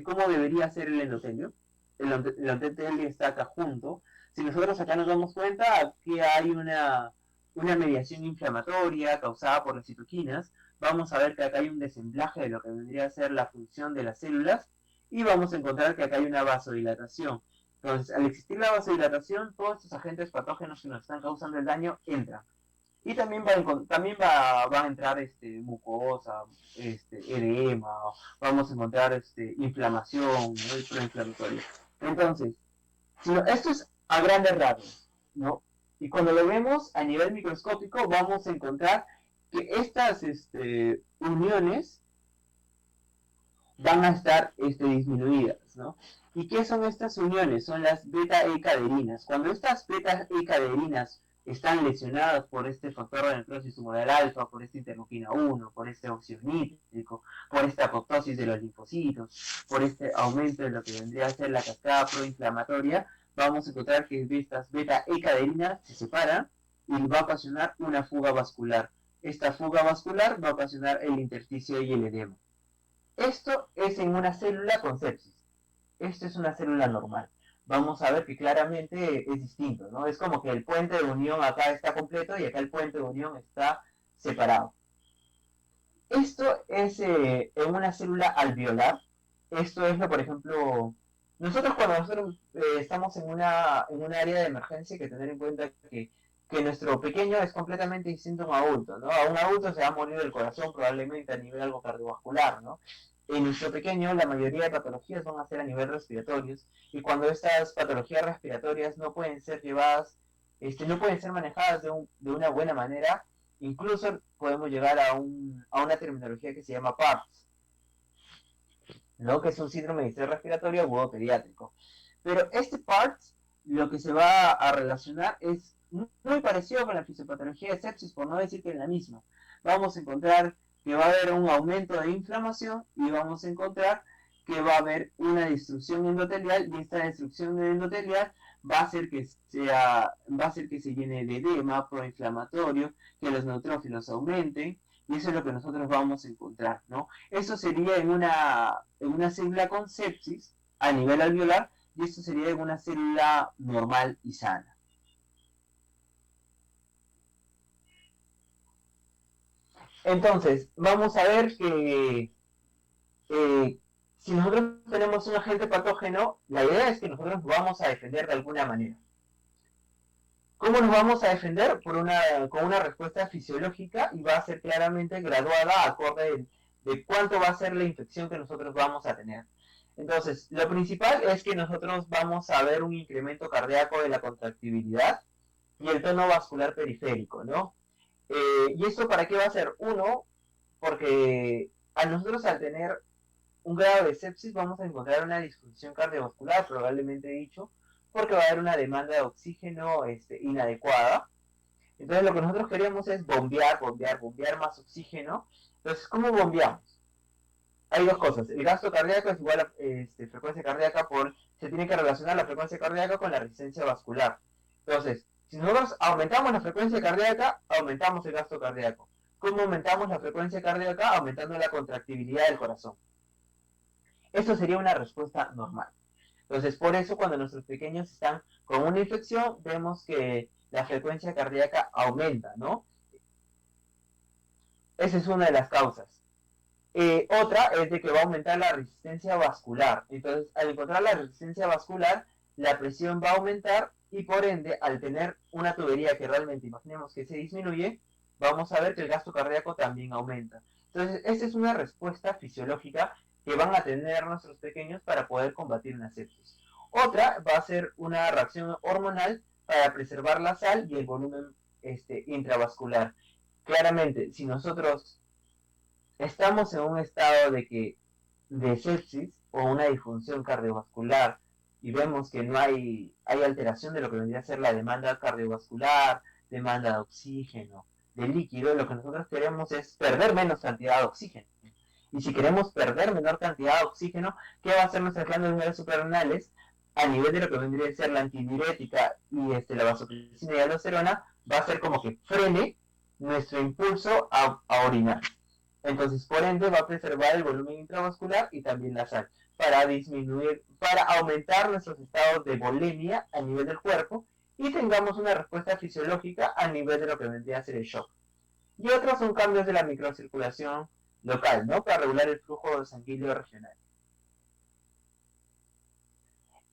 cómo debería ser el endotelio. El endotelio está acá junto. Si nosotros acá nos damos cuenta que hay una mediación inflamatoria causada por las citoquinas, vamos a ver que acá hay un desemblaje de lo que vendría a ser la función de las células, y vamos a encontrar que acá hay una vasodilatación. Entonces, al existir la vasodilatación, todos estos agentes patógenos que nos están causando el daño entran. Y también va a entrar mucosa, edema, vamos a encontrar inflamación, ¿no? Proinflamatorio. Entonces, esto es a grandes rasgos, ¿no? Y cuando lo vemos a nivel microscópico, vamos a encontrar que estas uniones van a estar disminuidas, ¿no? ¿Y qué son estas uniones? Son las beta-E-caderinas. Cuando estas beta-E-caderinas están lesionadas por este factor de necrosis tumoral alfa, por esta interleuquina 1, por este óxido nítrico, por esta apoptosis de los linfocitos, por este aumento de lo que vendría a ser la cascada proinflamatoria, vamos a encontrar que estas beta-E-caderinas se separan y va a ocasionar una fuga vascular. Esta fuga vascular va a ocasionar el intersticio y el edema. Esto es en una célula con sepsis. Esto es una célula normal. Vamos a ver que claramente es distinto, ¿no? Es como que el puente de unión acá está completo y acá el puente de unión está separado. Esto es en una célula alveolar. Esto es lo, por ejemplo, cuando nosotros estamos en un área de emergencia, hay que tener en cuenta que nuestro pequeño es completamente distinto a un adulto, ¿no? A un adulto se va a morir del corazón probablemente a nivel algo cardiovascular, ¿no? En nuestro pequeño la mayoría de patologías van a ser a nivel respiratorios y cuando estas patologías respiratorias no pueden ser llevadas, no pueden ser manejadas de una buena manera, incluso podemos llegar a una terminología que se llama PARS, ¿no? Que es un síndrome de distrés respiratorio agudo pediátrico. Pero este PARS lo que se va a relacionar es muy parecido con la fisiopatología de sepsis, por no decir que es la misma. Vamos a encontrar que va a haber un aumento de inflamación y vamos a encontrar que va a haber una destrucción endotelial y esta destrucción endotelial va a hacer que se llene de edema proinflamatorio, que los neutrófilos aumenten y eso es lo que nosotros vamos a encontrar, ¿no? Eso sería en una célula con sepsis a nivel alveolar y esto sería en una célula normal y sana. Entonces, vamos a ver que si nosotros tenemos un agente patógeno, la idea es que nosotros nos vamos a defender de alguna manera. ¿Cómo nos vamos a defender? Con una respuesta fisiológica y va a ser claramente graduada acorde de cuánto va a ser la infección que nosotros vamos a tener. Entonces, lo principal es que nosotros vamos a ver un incremento cardíaco de la contractibilidad y el tono vascular periférico, ¿no? ¿Y esto para qué va a ser? Uno, porque a nosotros al tener un grado de sepsis vamos a encontrar una disfunción cardiovascular, probablemente dicho, porque va a haber una demanda de oxígeno inadecuada. Entonces lo que nosotros queremos es bombear más oxígeno. Entonces, ¿cómo bombeamos? Hay dos cosas. El gasto cardíaco es igual a frecuencia cardíaca se tiene que relacionar la frecuencia cardíaca con la resistencia vascular. Entonces, si nosotros aumentamos la frecuencia cardíaca, aumentamos el gasto cardíaco. ¿Cómo aumentamos la frecuencia cardíaca? Aumentando la contractibilidad del corazón. Eso sería una respuesta normal. Entonces, por eso cuando nuestros pequeños están con una infección, vemos que la frecuencia cardíaca aumenta, ¿no? Esa es una de las causas. Otra es de que va a aumentar la resistencia vascular. Entonces, al encontrar la resistencia vascular, la presión va a aumentar y por ende, al tener una tubería que realmente imaginemos que se disminuye, vamos a ver que el gasto cardíaco también aumenta. Entonces, esa es una respuesta fisiológica que van a tener nuestros pequeños para poder combatir una sepsis. Otra va a ser una reacción hormonal para preservar la sal y el volumen intravascular. Claramente, si nosotros estamos en un estado de sepsis o una disfunción cardiovascular y vemos que no hay alteración de lo que vendría a ser la demanda cardiovascular, demanda de oxígeno, de líquido, lo que nosotros queremos es perder menos cantidad de oxígeno. Y si queremos perder menor cantidad de oxígeno, ¿qué va a hacer nuestras glándulas suprarrenales? A nivel de lo que vendría a ser la antidiurética y la vasopresina y aldosterona, va a ser como que frene nuestro impulso a orinar. Entonces, por ende, va a preservar el volumen intravascular y también la sal, para aumentar nuestros estados de volemia a nivel del cuerpo y tengamos una respuesta fisiológica a nivel de lo que vendría a ser el shock. Y otros son cambios de la microcirculación local, ¿no? Para regular el flujo sanguíneo regional.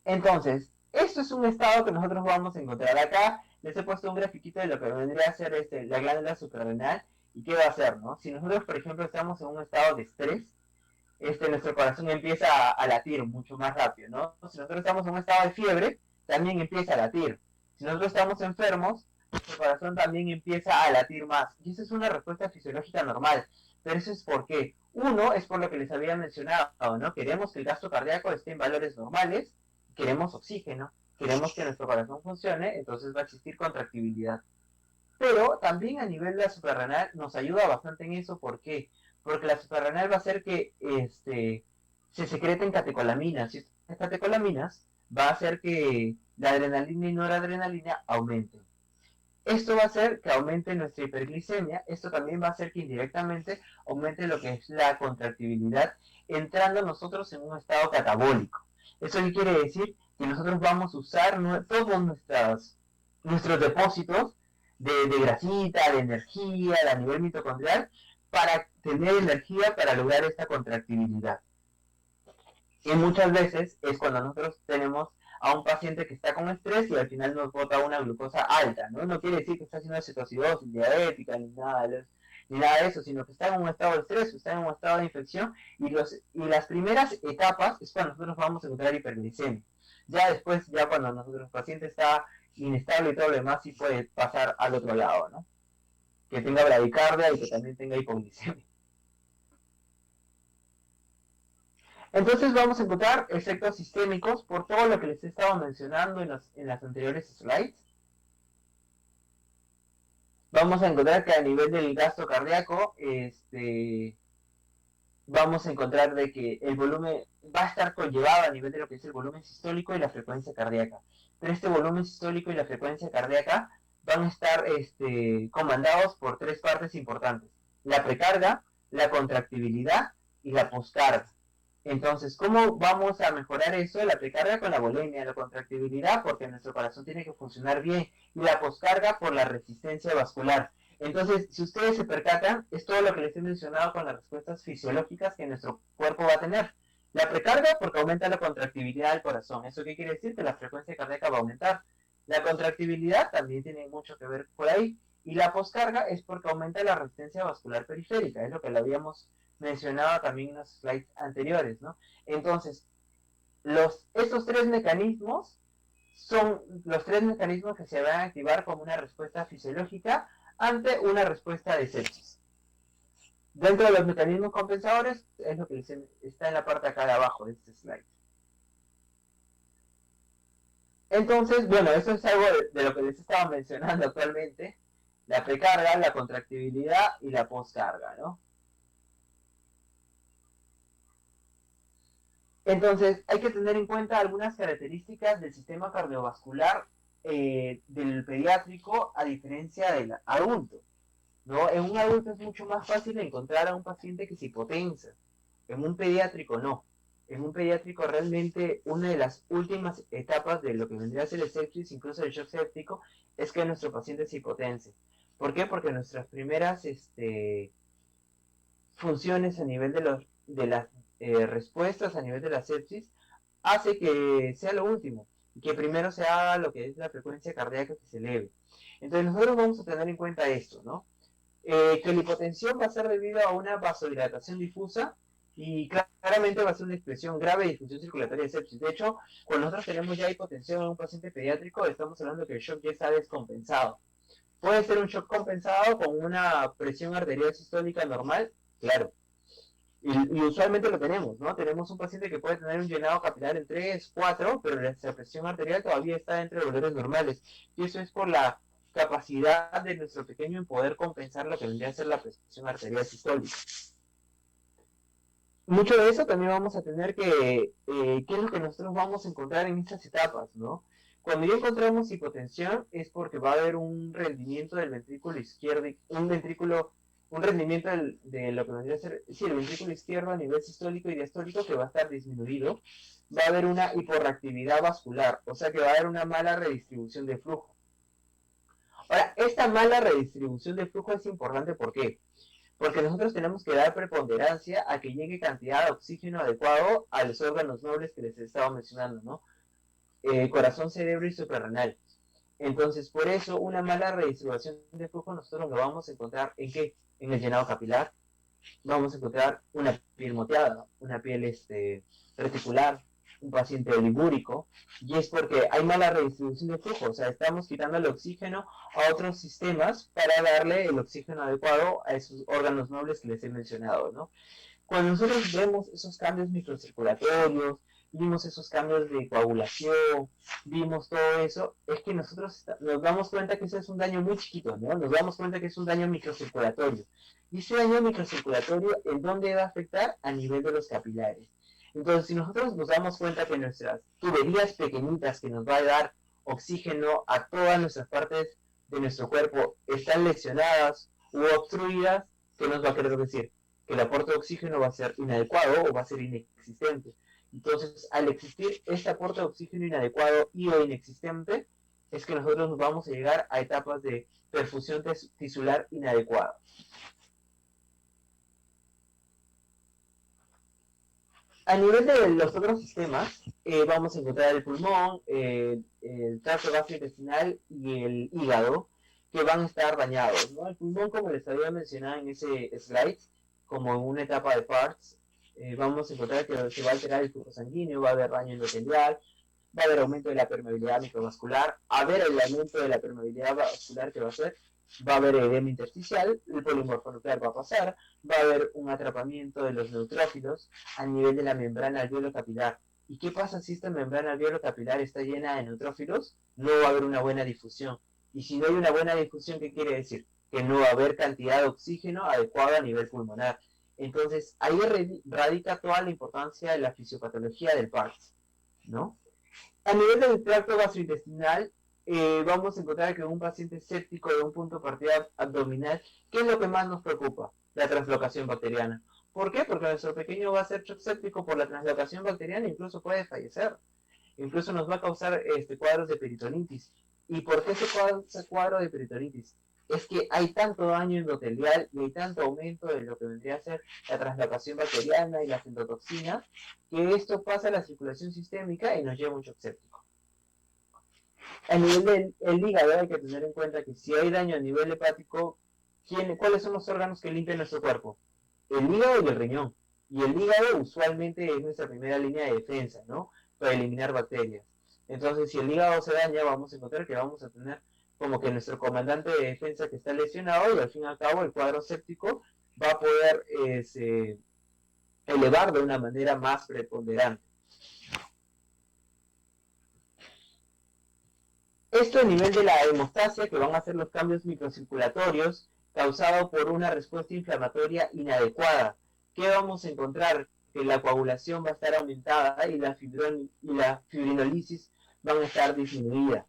Entonces, esto es un estado que nosotros vamos a encontrar acá. Les he puesto un grafiquito de lo que vendría a ser la glándula suprarrenal y qué va a hacer, ¿no? Si nosotros, por ejemplo, estamos en un estado de estrés, nuestro corazón empieza a latir mucho más rápido, ¿no? Si nosotros estamos en un estado de fiebre, también empieza a latir. Si nosotros estamos enfermos, nuestro corazón también empieza a latir más. Y esa es una respuesta fisiológica normal. Pero eso es porque, uno, es por lo que les había mencionado, ¿no? Queremos que el gasto cardíaco esté en valores normales, queremos oxígeno, queremos que nuestro corazón funcione, entonces va a existir contractibilidad. Pero también a nivel de la suprarrenal nos ayuda bastante en eso. ¿Por qué? Porque la suprarrenal va a hacer que se secreten catecolaminas. Y estas catecolaminas va a hacer que la adrenalina y noradrenalina aumenten. Esto va a hacer que aumente nuestra hiperglicemia. Esto también va a hacer que indirectamente aumente lo que es la contractibilidad, entrando nosotros en un estado catabólico. ¿Eso qué quiere decir? Que nosotros vamos a usar todos nuestros depósitos de grasita, de energía, a nivel mitocondrial, para tener energía para lograr esta contractibilidad. Y muchas veces es cuando nosotros tenemos a un paciente que está con estrés y al final nos bota una glucosa alta, ¿no? No quiere decir que está haciendo cetoacidosis diabética ni nada de eso, sino que está en un estado de estrés, está en un estado de infección y las primeras etapas es cuando nosotros vamos a encontrar hiperglicemia. Ya después, ya cuando nuestro paciente está inestable y todo lo demás, sí puede pasar al otro lado, ¿no? Que tenga bradicardia y que también tenga hipoglicemia. Entonces vamos a encontrar efectos sistémicos por todo lo que les he estado mencionando en las anteriores slides. Vamos a encontrar que a nivel del gasto cardíaco, vamos a encontrar de que el volumen va a estar conllevado a nivel de lo que es el volumen sistólico y la frecuencia cardíaca. Pero este volumen sistólico y la frecuencia cardíaca van a estar comandados por tres partes importantes: la precarga, la contractibilidad y la poscarga. Entonces, ¿cómo vamos a mejorar eso? La precarga con la volemia, la contractibilidad porque nuestro corazón tiene que funcionar bien, y la poscarga por la resistencia vascular. Entonces, si ustedes se percatan, es todo lo que les he mencionado con las respuestas fisiológicas que nuestro cuerpo va a tener. La precarga porque aumenta la contractibilidad del corazón. ¿Eso qué quiere decir? Que la frecuencia cardíaca va a aumentar. La contractibilidad también tiene mucho que ver por ahí. Y la poscarga es porque aumenta la resistencia vascular periférica. Es lo que le habíamos mencionado también en los slides anteriores, ¿no? Entonces, estos tres mecanismos son los tres mecanismos que se van a activar como una respuesta fisiológica ante una respuesta de sepsis. Dentro de los mecanismos compensadores es lo que está en la parte acá de abajo de este slide. Entonces, bueno, eso es algo de lo que les estaba mencionando actualmente: la precarga, la contractibilidad y la poscarga, ¿no? Entonces, hay que tener en cuenta algunas características del sistema cardiovascular del pediátrico a diferencia del adulto, ¿no? En un adulto es mucho más fácil encontrar a un paciente que se hipotensa. En un pediátrico no. En un pediátrico realmente una de las últimas etapas de lo que vendría a ser el sepsis, incluso el shock séptico, es que nuestro paciente se hipotense. ¿Por qué? Porque nuestras primeras funciones a nivel de las respuestas a nivel de la sepsis hace que sea lo último, y que primero se haga lo que es la frecuencia cardíaca que se eleve. Entonces nosotros vamos a tener en cuenta esto, ¿no? Que la hipotensión va a ser debido a una vasodilatación difusa y claramente va a ser una expresión grave de disfunción circulatoria de sepsis. De hecho, cuando nosotros tenemos ya hipotensión en un paciente pediátrico, estamos hablando que el shock ya está descompensado. Puede ser un shock compensado con una presión arterial sistólica normal, claro. Y usualmente lo tenemos, ¿no? Tenemos un paciente que puede tener un llenado capilar en 3, 4, pero la presión arterial todavía está entre los valores normales. Y eso es por la capacidad de nuestro pequeño en poder compensar lo que vendría a ser la presión arterial sistólica. Mucho de eso también vamos a tener que, ¿qué es lo que nosotros vamos a encontrar en estas etapas, ¿no? Cuando ya encontramos hipotensión es porque va a haber un rendimiento del ventrículo izquierdo, un rendimiento de lo que vendría a ser, sí, el ventrículo izquierdo a nivel sistólico y diastólico, que va a estar disminuido. Va a haber una hiporreactividad vascular, o sea que va a haber una mala redistribución de flujo. Ahora, esta mala redistribución de flujo es importante, ¿por qué? Porque nosotros tenemos que dar preponderancia a que llegue cantidad de oxígeno adecuado a los órganos nobles que les he estado mencionando, ¿no? Corazón, cerebro y suprarrenal. Entonces, por eso, una mala redistribución de flujo nosotros lo vamos a encontrar ¿en qué? En el llenado capilar. Vamos a encontrar una piel moteada, una piel reticular, un paciente olivúrico, y es porque hay mala redistribución de flujo, o sea, estamos quitando el oxígeno a otros sistemas para darle el oxígeno adecuado a esos órganos nobles que les he mencionado, ¿no? Cuando nosotros vemos esos cambios microcirculatorios, vimos esos cambios de coagulación, vimos todo eso, es que nosotros nos damos cuenta que ese es un daño muy chiquito, ¿no? Nos damos cuenta que es un daño microcirculatorio. Y ese daño microcirculatorio, ¿en dónde va a afectar? A nivel de los capilares. Entonces, si nosotros nos damos cuenta que nuestras tuberías pequeñitas que nos va a dar oxígeno a todas nuestras partes de nuestro cuerpo están lesionadas u obstruidas, ¿qué nos va a querer decir? Que el aporte de oxígeno va a ser inadecuado o va a ser inexistente. Entonces, al existir este aporte de oxígeno inadecuado y o inexistente, es que nosotros vamos a llegar a etapas de perfusión tisular inadecuada. A nivel de los otros sistemas, vamos a encontrar el pulmón, el tracto gastrointestinal y el hígado, que van a estar dañados, ¿no? El pulmón, como les había mencionado en ese slide, como en una etapa de PARTS, vamos a encontrar que se va a alterar el flujo sanguíneo, va a haber daño endotelial, va a haber aumento de la permeabilidad microvascular, a ver el aumento de la permeabilidad vascular que va a ser, va a haber edema intersticial, el polimorfonuclear va a pasar, va a haber un atrapamiento de los neutrófilos a nivel de la membrana alveolo capilar. ¿Y qué pasa si esta membrana alveolo capilar está llena de neutrófilos? No va a haber una buena difusión. Y si no hay una buena difusión, ¿qué quiere decir? Que no va a haber cantidad de oxígeno adecuada a nivel pulmonar. Entonces, ahí radica toda la importancia de la fisiopatología del PARTS, ¿no? A nivel del tracto gastrointestinal, vamos a encontrar que un paciente séptico de un punto de partida abdominal, ¿qué es lo que más nos preocupa? La translocación bacteriana. ¿Por qué? Porque nuestro pequeño va a ser shock séptico por la translocación bacteriana e incluso puede fallecer. Incluso nos va a causar cuadros de peritonitis. ¿Y por qué ese cuadro de peritonitis? Es que hay tanto daño endotelial y hay tanto aumento de lo que vendría a ser la translocación bacteriana y las endotoxinas, que esto pasa a la circulación sistémica y nos lleva a un shock séptico. A nivel del hígado hay que tener en cuenta que si hay daño a nivel hepático, ¿cuáles son los órganos que limpian nuestro cuerpo? El hígado y el riñón. Y el hígado usualmente es nuestra primera línea de defensa, ¿no? Para eliminar bacterias. Entonces, si el hígado se daña, vamos a encontrar que vamos a tener como que nuestro comandante de defensa que está lesionado y al fin y al cabo el cuadro séptico va a poder elevar de una manera más preponderante. Esto a nivel de la hemostasia, que van a ser los cambios microcirculatorios causados por una respuesta inflamatoria inadecuada. ¿Qué vamos a encontrar? Que la coagulación va a estar aumentada y la fibrinolisis van a estar disminuidas.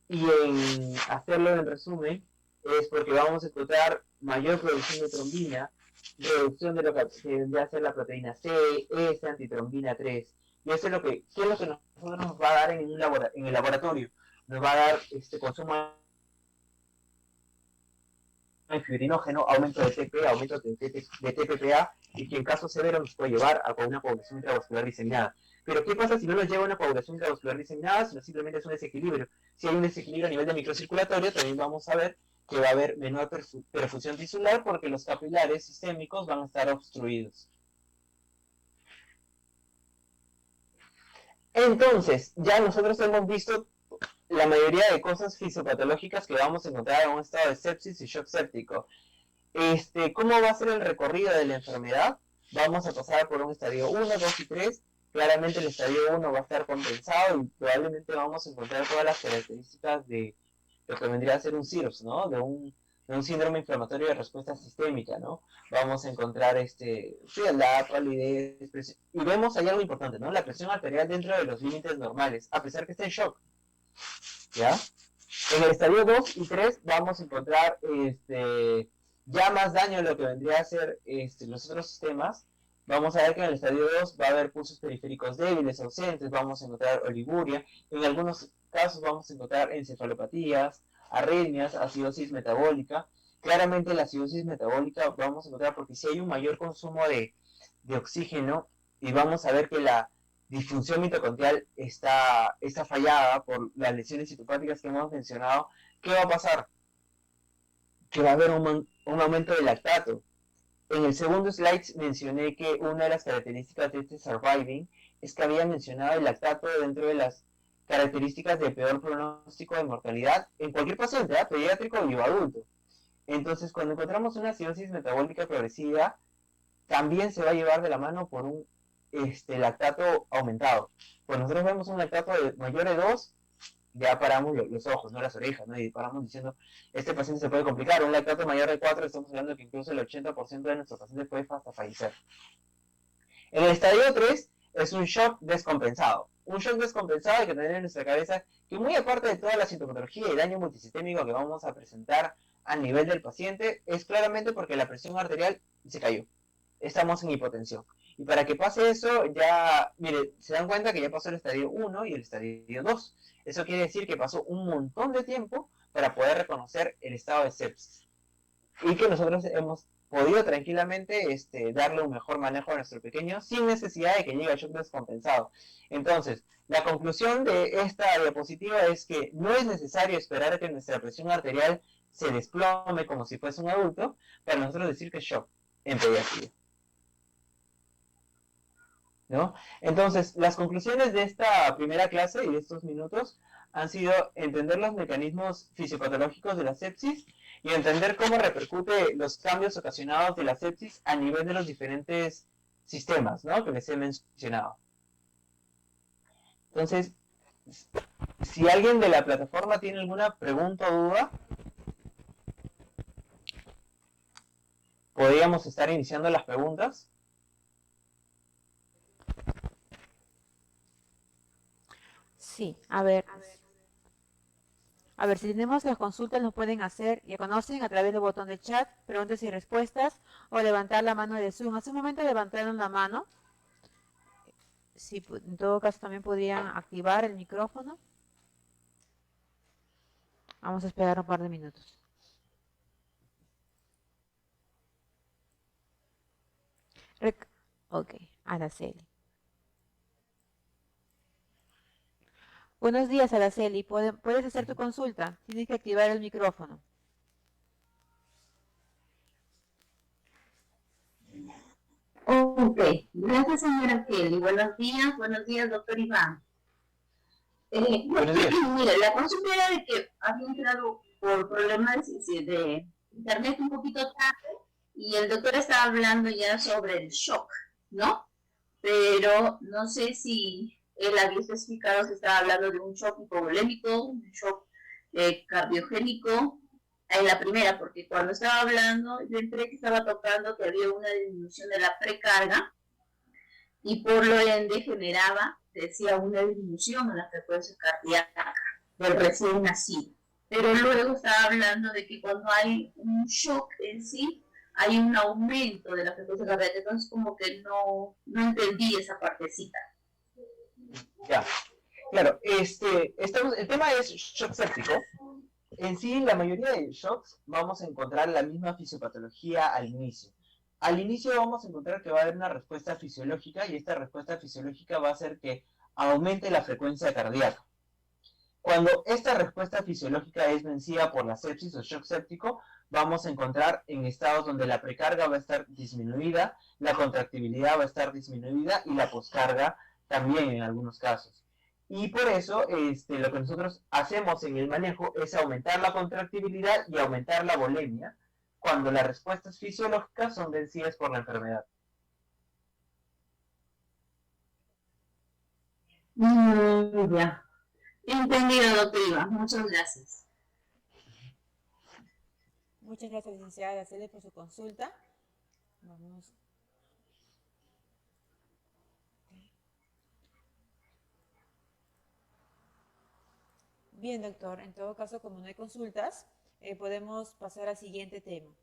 Y en hacerlo en resumen, es porque vamos a encontrar mayor producción de trombina, reducción de lo que vendría a ser la proteína C, S, antitrombina 3. Y eso es lo que, ¿qué es lo que nosotros nos va a dar en el laboratorio? Nos va a dar consumo de fibrinógeno, aumento de TP, aumento de TPPA, y que en caso severo nos puede llevar a una coagulación intravascular diseminada. Pero ¿qué pasa si no nos lleva a una coagulación intravascular diseminada, sino simplemente es un desequilibrio? Si hay un desequilibrio a nivel de microcirculatorio, también vamos a ver que va a haber menor perfusión tisular porque los capilares sistémicos van a estar obstruidos. Entonces, ya nosotros hemos visto la mayoría de cosas fisiopatológicas que vamos a encontrar en un estado de sepsis y shock séptico. ¿Cómo va a ser el recorrido de la enfermedad? Vamos a pasar por un estadio 1, 2 y 3. Claramente el estadio 1 va a estar compensado y probablemente vamos a encontrar todas las características de lo que vendría a ser un CIRS, ¿no? De un síndrome inflamatorio de respuesta sistémica, ¿no? Vamos a encontrar frialdad, palidez, y vemos ahí algo importante, ¿no? La presión arterial dentro de los límites normales, a pesar que esté en shock, ¿ya? En el estadio 2 y 3 vamos a encontrar ya más daño de lo que vendría a ser los otros sistemas. Vamos a ver que en el estadio 2 va a haber pulsos periféricos débiles, ausentes, vamos a encontrar oliguria, en algunos casos vamos a encontrar encefalopatías, arritmias, acidosis metabólica. Claramente la acidosis metabólica vamos a encontrar porque si hay un mayor consumo de oxígeno y vamos a ver que la disfunción mitocondrial está fallada por las lesiones citopáticas que hemos mencionado, ¿qué va a pasar? Que va a haber un aumento del lactato. En el segundo slide mencioné que una de las características de este surviving es que había mencionado el lactato dentro de las características de peor pronóstico de mortalidad en cualquier paciente, pediátrico o adulto. Entonces, cuando encontramos una cirrosis metabólica progresiva, también se va a llevar de la mano por un lactato aumentado. Cuando nosotros vemos un lactato mayor de 2, ya paramos los ojos, no las orejas, ¿no? Y paramos diciendo, este paciente se puede complicar. Un lactato mayor de 4, estamos hablando de que incluso el 80% de nuestros pacientes puede hasta fallecer. En el estadio 3 es un shock descompensado. Un shock descompensado hay que tener en nuestra cabeza que muy aparte de toda la sintomatología y daño multisistémico que vamos a presentar a nivel del paciente, es claramente porque la presión arterial se cayó. Estamos en hipotensión. Y para que pase eso, ya, mire, se dan cuenta que ya pasó el estadio 1 y el estadio 2. Eso quiere decir que pasó un montón de tiempo para poder reconocer el estado de sepsis. Y que nosotros hemos podido tranquilamente darle un mejor manejo a nuestro pequeño sin necesidad de que llegue a shock descompensado. Entonces, la conclusión de esta diapositiva es que no es necesario esperar a que nuestra presión arterial se desplome como si fuese un adulto para nosotros decir que es shock en pediatría, ¿no? Entonces, las conclusiones de esta primera clase y de estos minutos han sido entender los mecanismos fisiopatológicos de la sepsis y entender cómo repercute los cambios ocasionados de la sepsis a nivel de los diferentes sistemas, ¿no? Que les he mencionado. Entonces, si alguien de la plataforma tiene alguna pregunta o duda, podríamos estar iniciando las preguntas.
Sí, a ver. A ver, si tenemos las consultas, nos pueden hacer, ya conocen, a través del botón de chat, preguntas y respuestas, o levantar la mano de Zoom. Hace un momento levantaron la mano. Sí, en todo caso también podrían activar el micrófono. Vamos a esperar un par de minutos. Ok, Araceli. Buenos días, Araceli. ¿Puedes hacer tu consulta? Tienes que activar el micrófono.
Ok, gracias señora Kelly. Buenos días, doctor Iván.
Buenos días.
Mira, la consulta era de que había entrado por problemas de internet un poquito tarde y el doctor estaba hablando ya sobre el shock, ¿no? Pero no sé si él había especificado si estaba hablando de un shock hipovolémico, un shock cardiogénico, en la primera, porque cuando estaba hablando, yo entré que estaba tocando que había una disminución de la precarga y por lo ende generaba, decía, una disminución en la frecuencia cardíaca del recién nacido. Pero luego estaba hablando de que cuando hay un shock en sí, hay un aumento de la frecuencia cardíaca, entonces como que no entendí esa partecita.
Ya, claro, el tema es shock séptico. En sí, la mayoría de shocks vamos a encontrar la misma fisiopatología al inicio. Al inicio vamos a encontrar que va a haber una respuesta fisiológica y esta respuesta fisiológica va a hacer que aumente la frecuencia cardíaca. Cuando esta respuesta fisiológica es vencida por la sepsis o shock séptico, vamos a encontrar en estados donde la precarga va a estar disminuida, la contractibilidad va a estar disminuida y la poscarga también en algunos casos. Y por eso lo que nosotros hacemos en el manejo es aumentar la contractibilidad y aumentar la volemia cuando las respuestas fisiológicas son vencidas por la enfermedad.
Ya. Entendido, doctor Iván. Muchas gracias.
Muchas gracias, licenciada Araceli, por su consulta. Vamos. Bien, doctor. En todo caso, como no hay consultas, podemos pasar al siguiente tema.